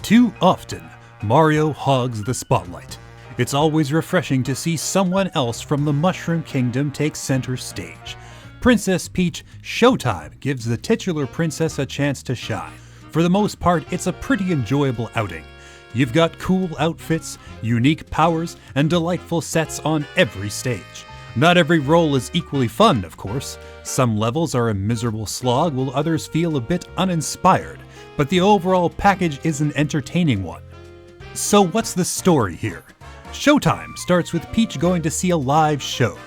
Too often, Mario hogs the spotlight. It's always refreshing to see someone else from the Mushroom Kingdom take center stage. Princess Peach Showtime gives the titular princess a chance to shine. For the most part, it's a pretty enjoyable outing. You've got cool outfits, unique powers, and delightful sets on every stage. Not every role is equally fun, of course. Some levels are a miserable slog, while others feel a bit uninspired, but the overall package is an entertaining one. So what's the story here? Showtime starts with Peach going to see a live show.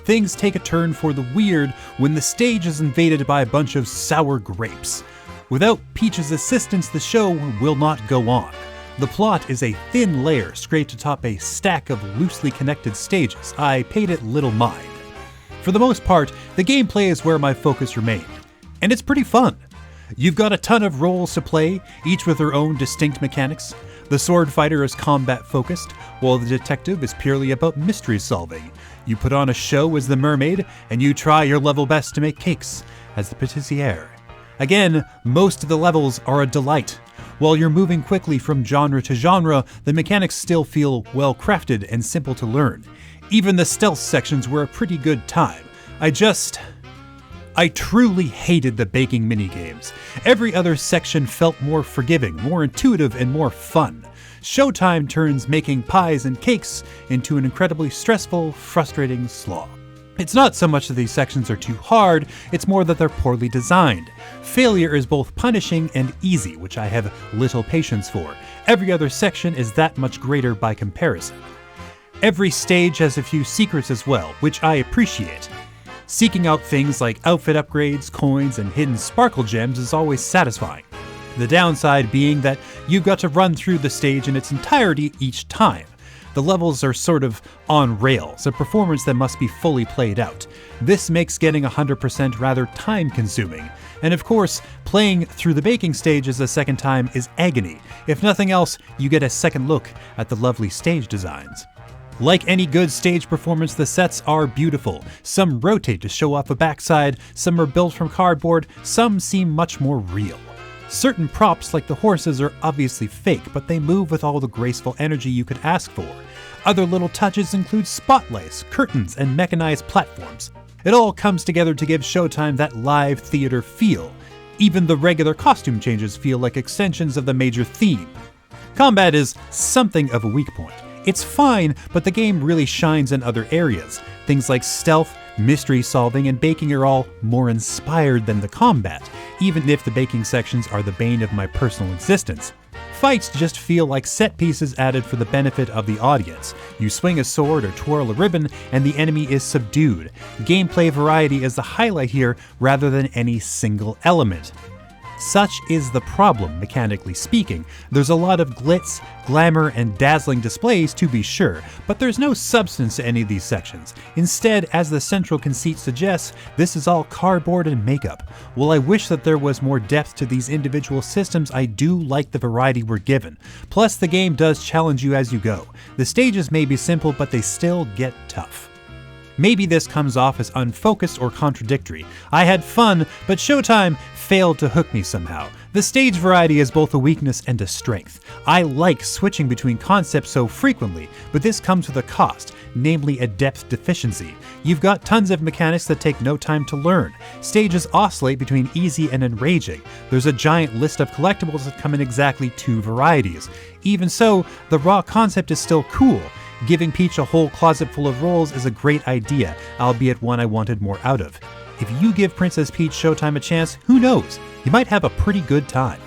Things take a turn for the weird when the stage is invaded by a bunch of sour grapes. Without Peach's assistance, the show will not go on. The plot is a thin layer scraped atop a stack of loosely connected stages. I paid it little mind. For the most part, the gameplay is where my focus remained, and it's pretty fun. You've got a ton of roles to play, each with their own distinct mechanics. The sword fighter is combat focused, while the detective is purely about mystery solving. You put on a show as the mermaid, and you try your level best to make cakes as the patissiere. Again, most of the levels are a delight. While you're moving quickly from genre to genre, the mechanics still feel well crafted and simple to learn. Even the stealth sections were a pretty good time. I truly hated the baking minigames. Every other section felt more forgiving, more intuitive, and more fun. Showtime turns making pies and cakes into an incredibly stressful, frustrating slog. It's not so much that these sections are too hard, it's more that they're poorly designed. Failure is both punishing and easy, which I have little patience for. Every other section is that much greater by comparison. Every stage has a few secrets as well, which I appreciate. Seeking out things like outfit upgrades, coins, and hidden sparkle gems is always satisfying. The downside being that you've got to run through the stage in its entirety each time. The levels are sort of on rails, a performance that must be fully played out. This makes getting 100% rather time-consuming. And of course, playing through the baking stages a second time is agony. If nothing else, you get a second look at the lovely stage designs. Like any good stage performance, the sets are beautiful. Some rotate to show off a backside, some are built from cardboard, some seem much more real. Certain props, like the horses, are obviously fake, but they move with all the graceful energy you could ask for. Other little touches include spotlights, curtains, and mechanized platforms. It all comes together to give Showtime that live theater feel. Even the regular costume changes feel like extensions of the major theme. Combat is something of a weak point. It's fine, but the game really shines in other areas. Things like stealth, mystery solving, and baking are all more inspired than the combat, even if the baking sections are the bane of my personal existence. Fights just feel like set pieces added for the benefit of the audience. You swing a sword or twirl a ribbon, and the enemy is subdued. Gameplay variety is the highlight here rather than any single element. Such is the problem, mechanically speaking. There's a lot of glitz, glamour, and dazzling displays to be sure, but there's no substance to any of these sections. Instead, as the central conceit suggests, this is all cardboard and makeup. While I wish that there was more depth to these individual systems, I do like the variety we're given. Plus, the game does challenge you as you go. The stages may be simple, but they still get tough. Maybe this comes off as unfocused or contradictory. I had fun, but Showtime failed to hook me somehow. The stage variety is both a weakness and a strength. I like switching between concepts so frequently, but this comes with a cost, namely a depth deficiency. You've got tons of mechanics that take no time to learn. Stages oscillate between easy and enraging. There's a giant list of collectibles that come in exactly 2 varieties. Even so, the raw concept is still cool. Giving Peach a whole closet full of rolls is a great idea, albeit one I wanted more out of. If you give Princess Peach Showtime a chance, who knows? You might have a pretty good time.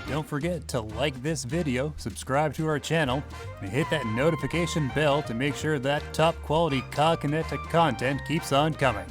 Don't forget to like this video, subscribe to our channel, and hit that notification bell to make sure that top quality COGconnected content keeps on coming.